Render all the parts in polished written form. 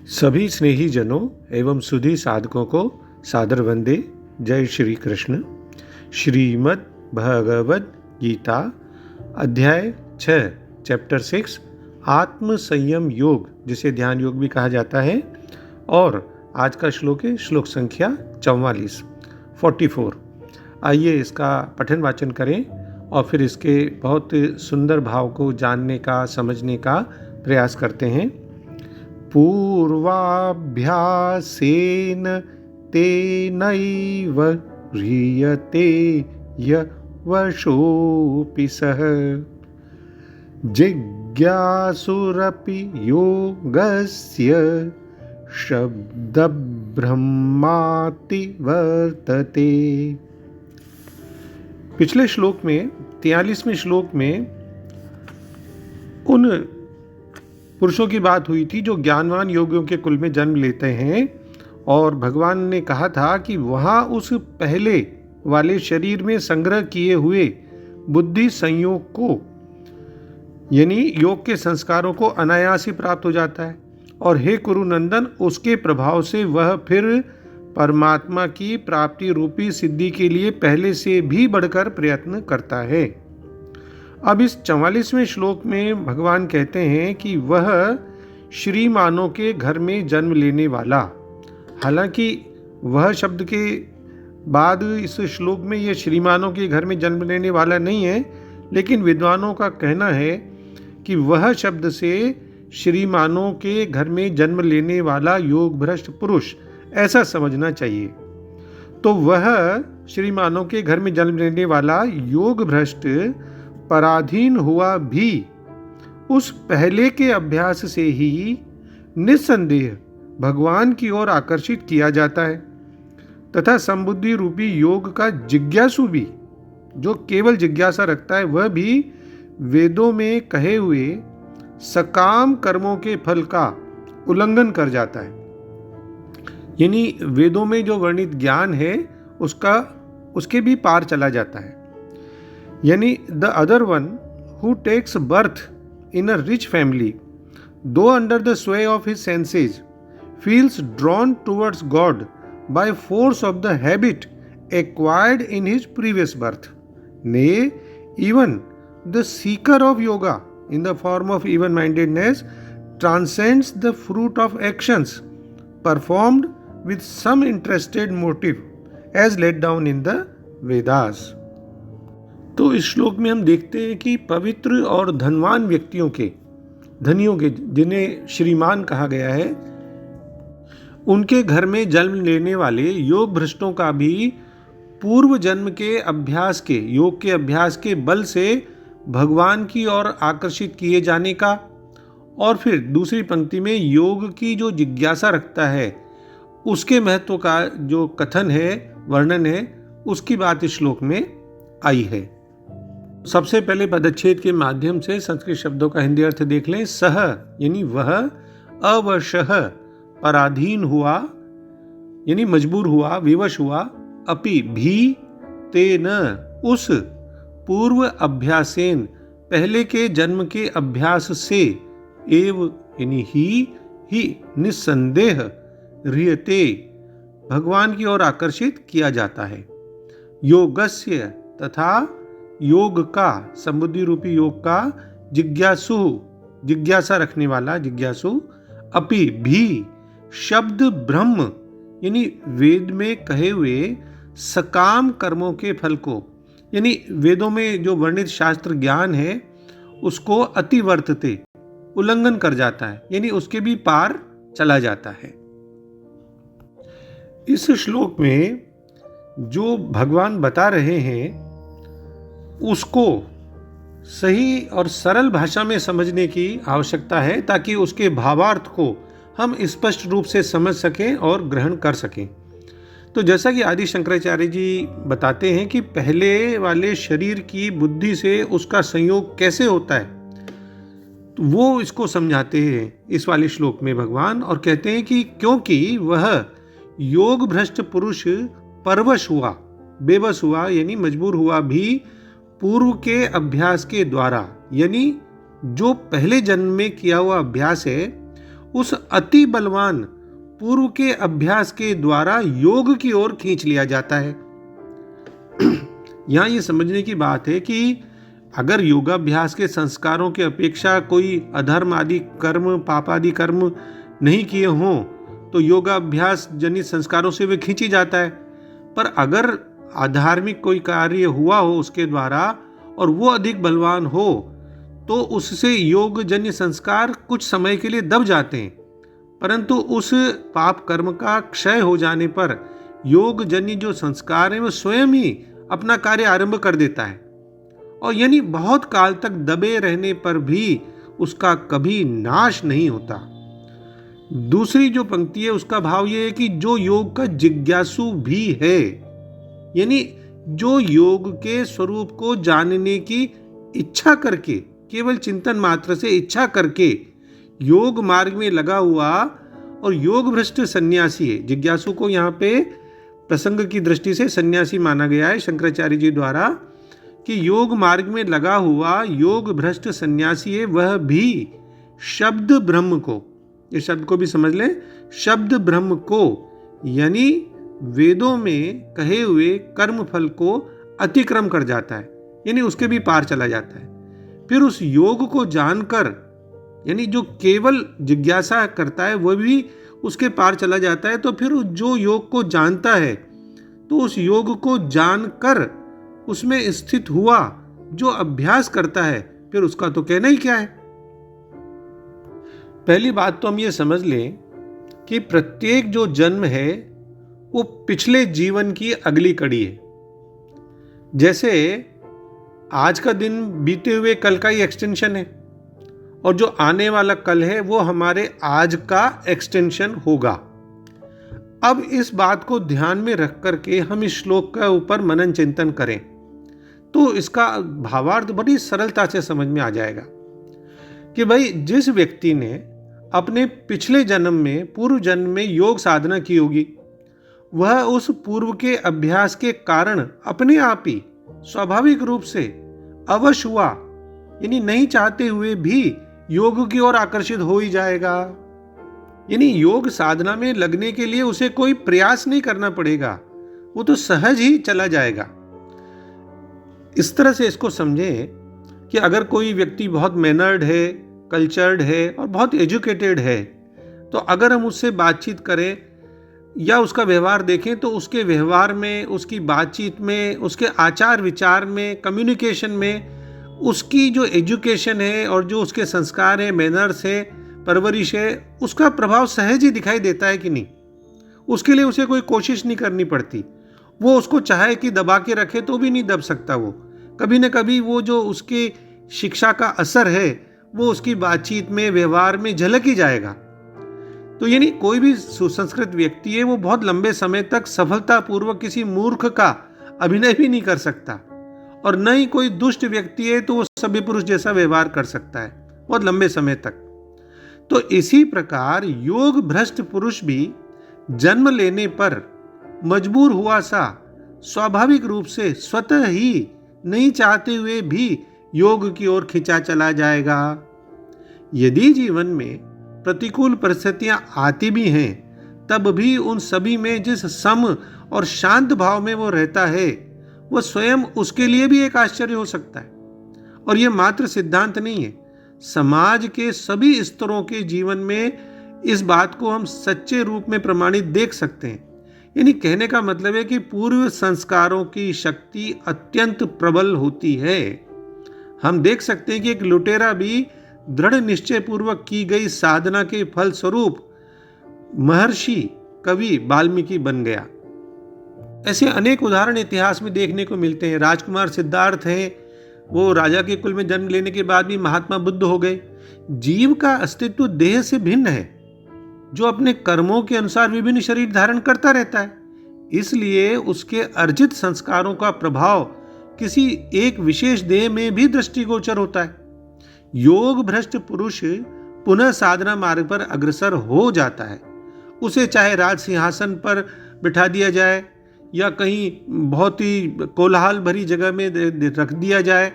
सभी स्नेही जनों एवं सुधी साधकों को सादर वंदे। जय श्री कृष्ण। श्रीमद् भगवद गीता अध्याय 6 चैप्टर 6 आत्म संयम योग, जिसे ध्यान योग भी कहा जाता है। और आज का श्लोक है श्लोक संख्या 44। आइए इसका पठन वाचन करें और फिर इसके बहुत सुंदर भाव को जानने का, समझने का प्रयास करते हैं। पूर्वाभ्यासेन तेनैव ह्रियते यवशोऽपि सः जिज्ञासुरपि योगस्य शब्दब्रह्माति वर्तते। पिछले श्लोक में 43वें श्लोक में उन पुरुषों की बात हुई थी जो ज्ञानवान योगियों के कुल में जन्म लेते हैं, और भगवान ने कहा था कि वहाँ उस पहले वाले शरीर में संग्रह किए हुए बुद्धि संयोग को, यानी योग के संस्कारों को अनायास ही प्राप्त हो जाता है। और हे कुरुनंदन, उसके प्रभाव से वह फिर परमात्मा की प्राप्ति रूपी सिद्धि के लिए पहले से भी बढ़कर प्रयत्न करता है। अब इस 44वें श्लोक में भगवान कहते हैं कि वह श्रीमानों के घर में जन्म लेने वाला, हालांकि वह शब्द के बाद इस श्लोक में यह श्रीमानों के घर में जन्म लेने वाला नहीं है, लेकिन विद्वानों का कहना है कि वह शब्द से श्रीमानों के घर में जन्म लेने वाला योग भ्रष्ट पुरुष ऐसा समझना चाहिए। तो वह श्रीमानों के घर में जन्म लेने वाला योग भ्रष्ट पराधीन हुआ भी उस पहले के अभ्यास से ही निस्संदेह भगवान की ओर आकर्षित किया जाता है, तथा संबुद्धि रूपी योग का जिज्ञासु भी, जो केवल जिज्ञासा रखता है, वह भी वेदों में कहे हुए सकाम कर्मों के फल का उल्लंघन कर जाता है। यानी वेदों में जो वर्णित ज्ञान है उसके भी पार चला जाता है। यानी the other one who takes birth in a rich family, though under the sway of his senses, feels drawn towards God by force of the habit acquired in his previous birth. Nay, even the seeker of yoga in the form of even-mindedness transcends the fruit of actions performed with some interested motive as laid down in the Vedas. तो इस श्लोक में हम देखते हैं कि पवित्र और धनवान व्यक्तियों के, धनियों के, जिन्हें श्रीमान कहा गया है, उनके घर में जन्म लेने वाले योग भ्रष्टों का भी पूर्व जन्म के अभ्यास के, योग के अभ्यास के बल से भगवान की ओर आकर्षित किए जाने का, और फिर दूसरी पंक्ति में योग की जो जिज्ञासा रखता है उसके महत्व का जो कथन है, वर्णन है, उसकी बात इस श्लोक में आई है। सबसे पहले पदच्छेद के माध्यम से संस्कृत शब्दों का हिंदी अर्थ देख लें। सह यानी वह, अवशः पराधीन हुआ यानी मजबूर हुआ, विवश हुआ, अपि भी, तेन उस, पूर्व अभ्यासेन पहले के जन्म के अभ्यास से, एव यानी ही निस्संदेह, ह्रियते भगवान की ओर आकर्षित किया जाता है। योगस्य तथा योग का, संबुद्धि रूपी योग का, जिज्ञासु जिज्ञासा रखने वाला, जिज्ञासु, अपि भी, शब्द ब्रह्म यानी वेद में कहे हुए सकाम कर्मों के फल को, यानी वेदों में जो वर्णित शास्त्र ज्ञान है उसको अतिवर्तते, उल्लंघन कर जाता है, यानी उसके भी पार चला जाता है। इस श्लोक में जो भगवान बता रहे हैं उसको सही और सरल भाषा में समझने की आवश्यकता है, ताकि उसके भावार्थ को हम स्पष्ट रूप से समझ सकें और ग्रहण कर सकें। तो जैसा कि आदि शंकराचार्य जी बताते हैं कि पहले वाले शरीर की बुद्धि से उसका संयोग कैसे होता है, तो वो इसको समझाते हैं इस वाले श्लोक में भगवान, और कहते हैं कि क्योंकि वह योग भ्रष्ट पुरुष परवश हुआ, बेबस हुआ, यानी मजबूर हुआ भी पूर्व के अभ्यास के द्वारा, यानी जो पहले जन्म में किया हुआ अभ्यास है उस अति बलवान पूर्व के अभ्यास के द्वारा योग की ओर खींच लिया जाता है। यहाँ ये समझने की बात है कि अगर योगाभ्यास के संस्कारों की अपेक्षा कोई अधर्म आदि कर्म, पाप आदि कर्म नहीं किए हों तो योगाभ्यास जनित संस्कारों से वे खींची जाता है। पर अगर अधार्मिक कोई कार्य हुआ हो उसके द्वारा और वो अधिक बलवान हो तो उससे योग जन्य संस्कार कुछ समय के लिए दब जाते हैं, परंतु उस पाप कर्म का क्षय हो जाने पर योग जन्य जो संस्कार है वो स्वयं ही अपना कार्य आरंभ कर देता है, और यानी बहुत काल तक दबे रहने पर भी उसका कभी नाश नहीं होता। दूसरी जो पंक्ति है उसका भाव ये है कि जो योग का जिज्ञासु भी है, यानी जो योग के स्वरूप को जानने की इच्छा करके, केवल चिंतन मात्र से इच्छा करके योग मार्ग में लगा हुआ और योग भ्रष्ट सन्यासी है। जिज्ञासु को यहाँ पे प्रसंग की दृष्टि से सन्यासी माना गया है शंकराचार्य जी द्वारा, कि योग मार्ग में लगा हुआ योग भ्रष्ट सन्यासी है, वह भी शब्द ब्रह्म को, ये शब्द को भी समझ लें, शब्द ब्रह्म को यानी वेदों में कहे हुए कर्म फल को अतिक्रम कर जाता है, यानी उसके भी पार चला जाता है। फिर उस योग को जानकर, यानी जो केवल जिज्ञासा करता है वह भी उसके पार चला जाता है। तो फिर जो योग को जानता है तो उस योग को जानकर उसमें स्थित हुआ जो अभ्यास करता है, फिर उसका तो कहना ही क्या है। पहली बात तो हम ये समझ लें कि प्रत्येक जो जन्म है वो पिछले जीवन की अगली कड़ी है। जैसे आज का दिन बीते हुए कल का ही एक्सटेंशन है, और जो आने वाला कल है वो हमारे आज का एक्सटेंशन होगा। अब इस बात को ध्यान में रख करके हम इस श्लोक का ऊपर मनन चिंतन करें तो इसका भावार्थ बड़ी सरलता से समझ में आ जाएगा कि भाई जिस व्यक्ति ने अपने पिछले जन्म में, पूर्व जन्म में योग साधना की होगी, वह उस पूर्व के अभ्यास के कारण अपने आप ही स्वाभाविक रूप से अवश्य हुआ, यानी नहीं चाहते हुए भी योग की ओर आकर्षित हो ही जाएगा। यानी योग साधना में लगने के लिए उसे कोई प्रयास नहीं करना पड़ेगा, वो तो सहज ही चला जाएगा। इस तरह से इसको समझें कि अगर कोई व्यक्ति बहुत मैनर्ड है, कल्चर्ड है और बहुत एजुकेटेड है, तो अगर हम उससे बातचीत करें या उसका व्यवहार देखें तो उसके व्यवहार में, उसकी बातचीत में, उसके आचार विचार में, कम्युनिकेशन में उसकी जो एजुकेशन है और जो उसके संस्कार है, मैनर्स है, परवरिश है, उसका प्रभाव सहज ही दिखाई देता है कि नहीं। उसके लिए उसे कोई कोशिश नहीं करनी पड़ती। वो उसको चाहे कि दबा के रखे तो भी नहीं दब सकता। वो कभी न कभी वो जो उसकी शिक्षा का असर है वो उसकी बातचीत में, व्यवहार में झलक ही जाएगा। तो यानी कोई भी सुसंस्कृत व्यक्ति है वो बहुत लंबे समय तक सफलतापूर्वक किसी मूर्ख का अभिनय भी नहीं कर सकता, और न ही कोई दुष्ट व्यक्ति है तो वो सभ्य पुरुष जैसा व्यवहार कर सकता है बहुत लंबे समय तक। तो इसी प्रकार योग भ्रष्ट पुरुष भी जन्म लेने पर मजबूर हुआ सा स्वाभाविक रूप से स्वतः ही नहीं चाहते हुए भी योग की ओर खिंचा चला जाएगा। यदि जीवन में प्रतिकूल परिस्थितियां आती भी हैं, तब भी उन सभी में जिस सम और शांत भाव में वो रहता है वह स्वयं उसके लिए भी एक आश्चर्य हो सकता है। और यह मात्र सिद्धांत नहीं है, समाज के सभी स्तरों के जीवन में इस बात को हम सच्चे रूप में प्रमाणित देख सकते हैं। यानी कहने का मतलब है कि पूर्व संस्कारों की शक्ति अत्यंत प्रबल होती है। हम देख सकते हैं कि एक लुटेरा भी दृढ़ निश्चय पूर्वक की गई साधना के फल स्वरूप महर्षि कवि वाल्मीकि बन गया। ऐसे अनेक उदाहरण इतिहास में देखने को मिलते हैं। राजकुमार सिद्धार्थ हैं, वो राजा के कुल में जन्म लेने के बाद भी महात्मा बुद्ध हो गए। जीव का अस्तित्व देह से भिन्न है, जो अपने कर्मों के अनुसार विभिन्न शरीर धारण करता रहता है, इसलिए उसके अर्जित संस्कारों का प्रभाव किसी एक विशेष देह में भी दृष्टिगोचर होता है। योग भ्रष्ट पुरुष पुनः साधना मार्ग पर अग्रसर हो जाता है। उसे चाहे राज सिंहासन पर बिठा दिया जाए या कहीं बहुत ही कोलाहल भरी जगह में रख दिया जाए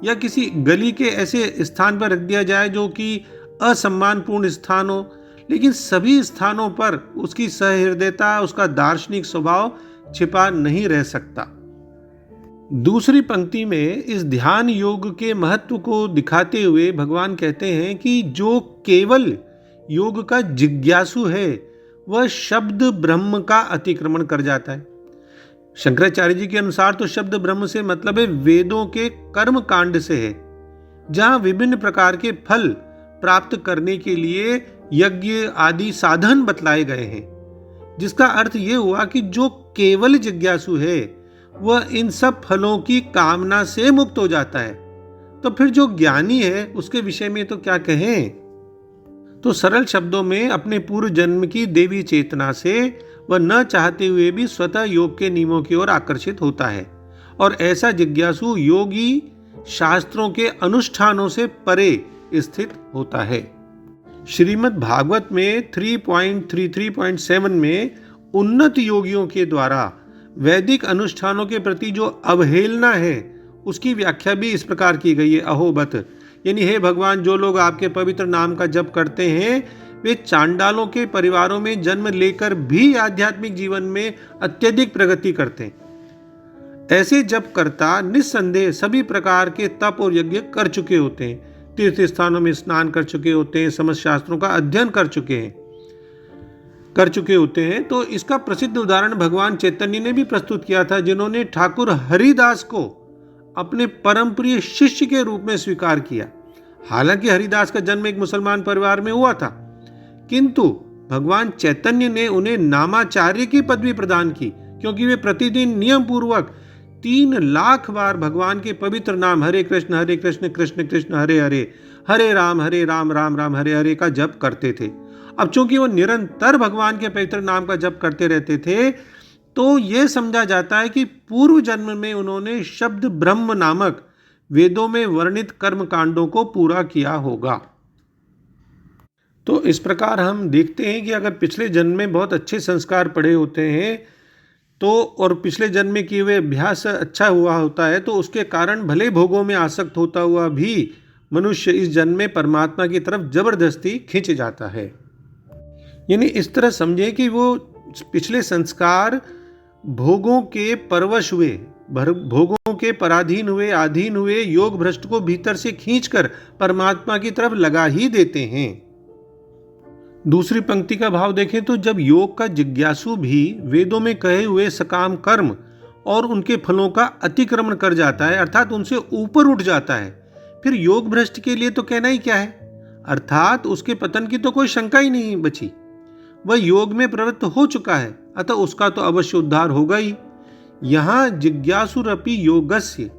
या किसी गली के ऐसे स्थान पर रख दिया जाए जो कि असम्मानपूर्ण स्थान हो, लेकिन सभी स्थानों पर उसकी सहृदयता, उसका दार्शनिक स्वभाव छिपा नहीं रह सकता। दूसरी पंक्ति में इस ध्यान योग के महत्व को दिखाते हुए भगवान कहते हैं कि जो केवल योग का जिज्ञासु है वह शब्द ब्रह्म का अतिक्रमण कर जाता है। शंकराचार्य जी के अनुसार तो शब्द ब्रह्म से मतलब है वेदों के कर्म कांड से है, जहां विभिन्न प्रकार के फल प्राप्त करने के लिए यज्ञ आदि साधन बतलाए गए हैं, जिसका अर्थ यह हुआ कि जो केवल जिज्ञासु है वह इन सब फलों की कामना से मुक्त हो जाता है। तो फिर जो ज्ञानी है उसके विषय में तो क्या कहें। तो सरल शब्दों में अपने पूर्व जन्म की देवी चेतना से वह न चाहते हुए भी स्वतः योग के नियमों की ओर आकर्षित होता है, और ऐसा जिज्ञासु योगी शास्त्रों के अनुष्ठानों से परे स्थित होता है। श्रीमद् भागवत में 3.33.7 में उन्नत योगियों के द्वारा वैदिक अनुष्ठानों के प्रति जो अवहेलना है उसकी व्याख्या भी इस प्रकार की गई है। अहोबत, यानी हे भगवान, जो लोग आपके पवित्र नाम का जप करते हैं वे चांडालों के परिवारों में जन्म लेकर भी आध्यात्मिक जीवन में अत्यधिक प्रगति करते हैं। ऐसे जपकर्ता निस्संदेह सभी प्रकार के तप और यज्ञ कर चुके होते हैं, तीर्थ स्थानों में स्नान कर चुके होते हैं, समस्त शास्त्रों का अध्ययन कर चुके होते हैं। तो इसका प्रसिद्ध उदाहरण भगवान चैतन्य ने भी प्रस्तुत किया था, जिन्होंने ठाकुर हरिदास को अपने परम प्रिय शिष्य के रूप में स्वीकार किया। हालांकि हरिदास का जन्म एक मुसलमान परिवार में हुआ था, किंतु भगवान चैतन्य ने उन्हें नामाचार्य की पदवी प्रदान की, क्योंकि वे प्रतिदिन नियम पूर्वक 3 लाख बार भगवान के पवित्र नाम हरे कृष्ण कृष्ण कृष्ण हरे हरे, हरे राम राम राम हरे हरे का जप करते थे। अब चूंकि वो निरंतर भगवान के पवित्र नाम का जप करते रहते थे, तो ये समझा जाता है कि पूर्व जन्म में उन्होंने शब्द ब्रह्म नामक वेदों में वर्णित कर्म कांडों को पूरा किया होगा। तो इस प्रकार हम देखते हैं कि अगर पिछले जन्म में बहुत अच्छे संस्कार पड़े होते हैं तो, और पिछले जन्म में किए हुए अभ्यास अच्छा हुआ होता है, तो उसके कारण भले भोगों में आसक्त होता हुआ भी मनुष्य इस जन्म में परमात्मा की तरफ जबरदस्ती खींच जाता है। यानी इस तरह समझे कि वो पिछले संस्कार भोगों के परवश हुए, भोगों के पराधीन हुए, आधीन हुए योग भ्रष्ट को भीतर से खींचकर परमात्मा की तरफ लगा ही देते हैं। दूसरी पंक्ति का भाव देखें तो जब योग का जिज्ञासु भी वेदों में कहे हुए सकाम कर्म और उनके फलों का अतिक्रमण कर जाता है, अर्थात उनसे ऊपर उठ जाता है, फिर योग भ्रष्ट के लिए तो कहना ही क्या है, अर्थात उसके पतन की तो कोई शंका ही नहीं बची। वह योग में प्रवृत्त हो चुका है, अतः उसका तो अवश्य उद्धार होगा ही। यहां जिज्ञासुरपि योगस्य,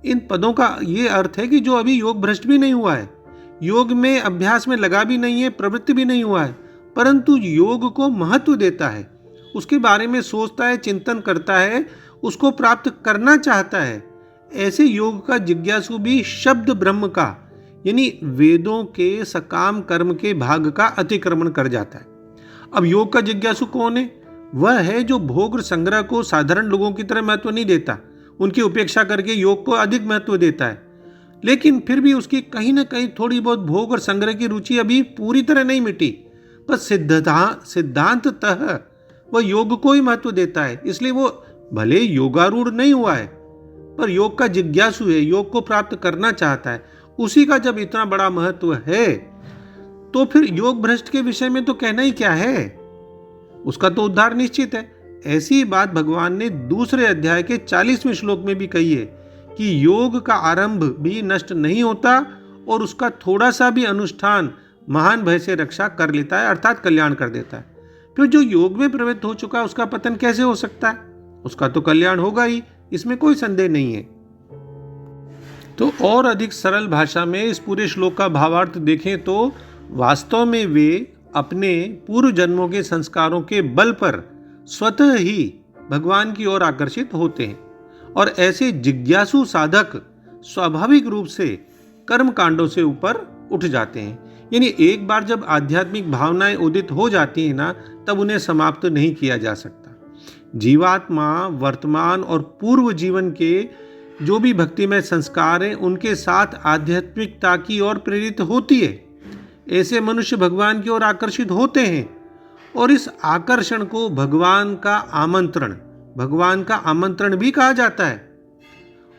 इन पदों का ये अर्थ है कि जो अभी योग भ्रष्ट भी नहीं हुआ है, योग में अभ्यास में लगा भी नहीं है, प्रवृत्ति भी नहीं हुआ है, परंतु योग को महत्व देता है, उसके बारे में सोचता है, चिंतन करता है, उसको प्राप्त करना चाहता है, ऐसे योग का जिज्ञासु भी शब्द ब्रह्म का, यानी वेदों के सकाम कर्म के भाग का अतिक्रमण कर जाता है। अब योग का जिज्ञासु कौन है? वह है जो भोग संग्रह को साधारण लोगों की तरह महत्व नहीं देता, उनकी उपेक्षा करके योग को अधिक महत्व देता है, लेकिन फिर भी उसकी कहीं ना कहीं थोड़ी बहुत भोग और संग्रह की रुचि अभी पूरी तरह नहीं मिटी, पर सिद्धांततः वह योग को ही महत्व देता है। इसलिए वो भले योगारूढ़ नहीं हुआ है, पर योग का जिज्ञासु है, योग को प्राप्त करना चाहता है। उसी का जब इतना बड़ा महत्व है तो फिर योग भ्रष्ट के विषय में तो कहना ही क्या है, उसका तो उद्धार निश्चित है। ऐसी बात भगवान ने दूसरे अध्याय के 40वें श्लोक में भी कही है कि योग का आरंभ भी नष्ट नहीं होता और उसका थोड़ा सा भी अनुष्ठान महान भय से रक्षा कर लेता है, अर्थात कल्याण कर देता है। फिर जो योग में प्रवृत्त हो चुका है उसका पतन कैसे हो सकता है? उसका तो कल्याण होगा ही, इसमें कोई संदेह नहीं है। तो और अधिक सरल भाषा में इस पूरे श्लोक का भावार्थ देखें तो वास्तव में वे अपने पूर्व जन्मों के संस्कारों के बल पर स्वतः ही भगवान की ओर आकर्षित होते हैं, और ऐसे जिज्ञासु साधक स्वाभाविक रूप से कर्म कांडों से ऊपर उठ जाते हैं। यानी एक बार जब आध्यात्मिक भावनाएं उदित हो जाती हैं ना, तब उन्हें समाप्त नहीं किया जा सकता। जीवात्मा वर्तमान और पूर्व जीवन के जो भी भक्तिमय संस्कार हैं उनके साथ आध्यात्मिकता की ओर प्रेरित होती है, ऐसे मनुष्य भगवान की ओर आकर्षित होते हैं और इस आकर्षण को भगवान का आमंत्रण भी कहा जाता है।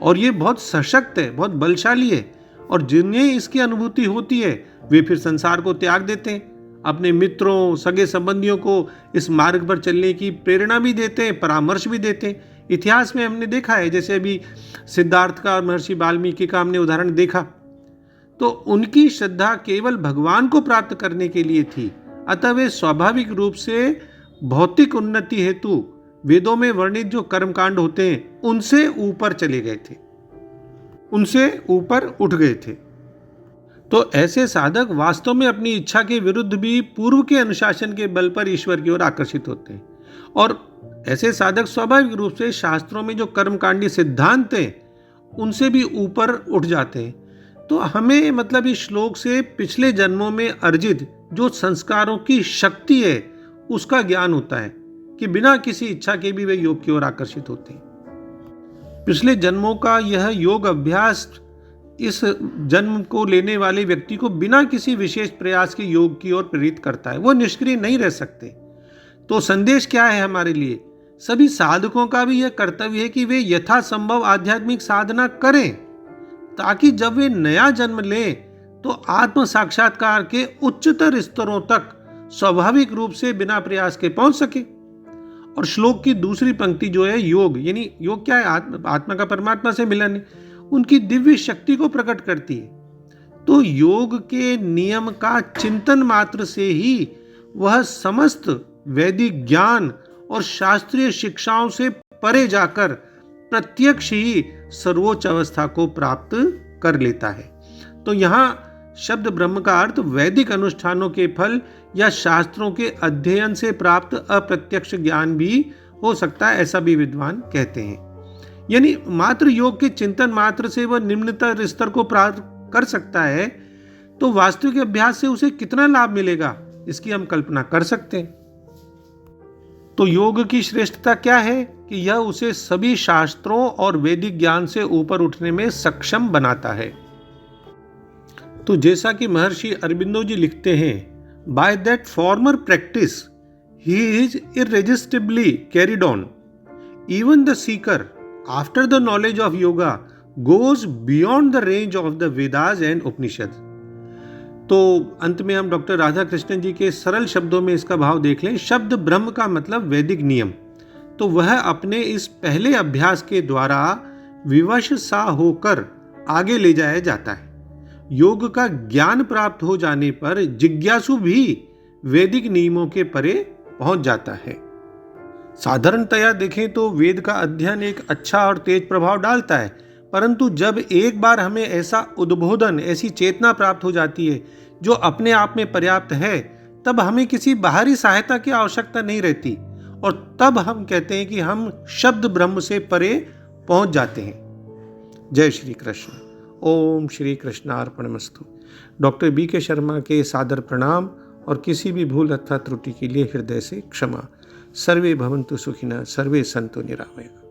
और ये बहुत सशक्त है, बहुत बलशाली है, और जिन्हें इसकी अनुभूति होती है वे फिर संसार को त्याग देते हैं, अपने मित्रों सगे संबंधियों को इस मार्ग पर चलने की प्रेरणा भी देते हैं, परामर्श भी देते हैं। इतिहास में हमने देखा है, जैसे अभी सिद्धार्थ का और महर्षि वाल्मीकि का हमने उदाहरण देखा, तो उनकी श्रद्धा केवल भगवान को प्राप्त करने के लिए थी। अतः वे स्वाभाविक रूप से भौतिक उन्नति हेतु वेदों में वर्णित जो कर्मकांड होते हैं उनसे ऊपर चले गए थे, उनसे ऊपर उठ गए थे। तो ऐसे साधक वास्तव में अपनी इच्छा के विरुद्ध भी पूर्व के अनुशासन के बल पर ईश्वर की ओर आकर्षित होते हैं, और ऐसे साधक स्वाभाविक रूप से शास्त्रों में जो कर्मकांडी सिद्धांत हैं उनसे भी ऊपर उठ जाते हैं। तो हमें मतलब इस श्लोक से पिछले जन्मों में अर्जित जो संस्कारों की शक्ति है उसका ज्ञान होता है कि बिना किसी इच्छा के भी वे योग की ओर आकर्षित होते हैं। पिछले जन्मों का यह योग अभ्यास इस जन्म को लेने वाले व्यक्ति को बिना किसी विशेष प्रयास के योग की ओर प्रेरित करता है, वो निष्क्रिय नहीं रह सकते। तो संदेश क्या है हमारे लिए? सभी साधकों का भी यह कर्तव्य है कि वे यथासंभव आध्यात्मिक साधना करें, ताकि जब वे नया जन्म लें तो आत्म साक्षात्कार के उच्चतर स्तरों तक स्वाभाविक रूप से बिना प्रयास के पहुंच सके। और श्लोक की दूसरी पंक्ति जो है योग, यानी योग क्या है? आत्मा का परमात्मा से मिलन है, उनकी दिव्य शक्ति को प्रकट करती है। तो योग के नियम का चिंतन मात्र से ही वह समस्त वैदिक ज्ञान और शास्त्रीय शिक्षाओं से परे जाकर प्रत्यक्ष ही सर्वोच्च अवस्था को प्राप्त कर लेता है। तो यहाँ शब्द ब्रह्म का अर्थ वैदिक अनुष्ठानों के फल या शास्त्रों के अध्ययन से प्राप्त अप्रत्यक्ष ज्ञान भी हो सकता है, ऐसा भी विद्वान कहते हैं। यानी मात्र योग के चिंतन मात्र से वह निम्नतर स्तर को प्राप्त कर सकता है, तो वास्तविक अभ्यास से उसे कितना लाभ मिलेगा इसकी हम कल्पना कर सकते हैं। तो योग की श्रेष्ठता क्या है कि यह उसे सभी शास्त्रों और वैदिक ज्ञान से ऊपर उठने में सक्षम बनाता है। तो जैसा कि महर्षि अरबिंदो जी लिखते हैं, by that former practice he is irresistibly carried on, even the seeker after the knowledge of yoga goes beyond the range of the Vedas and Upanishad. तो अंत में हम डॉक्टर राधा कृष्णन जी के सरल शब्दों में इसका भाव देख लें। शब्द ब्रह्म का मतलब वैदिक नियम, तो वह अपने इस पहले अभ्यास के द्वारा विवश सा होकर आगे ले जाया जाता है। योग का ज्ञान प्राप्त हो जाने पर जिज्ञासु भी वैदिक नियमों के परे पहुंच जाता है। साधारणतया देखें तो वेद का अध्ययन एक अच्छा और तेज प्रभाव डालता है, परंतु जब एक बार हमें ऐसा उद्बोधन, ऐसी चेतना प्राप्त हो जाती है जो अपने आप में पर्याप्त है, तब हमें किसी बाहरी सहायता की आवश्यकता नहीं रहती, और तब हम कहते हैं कि हम शब्द ब्रह्म से परे पहुंच जाते हैं। जय श्री कृष्ण। ओम श्री कृष्णार्पणमस्तु। डॉक्टर BK शर्मा के सादर प्रणाम, और किसी भी भूल अथवा त्रुटि के लिए हृदय से क्षमा। सर्वे भवन्तु सुखिनः, सर्वे सन्तु निरामया।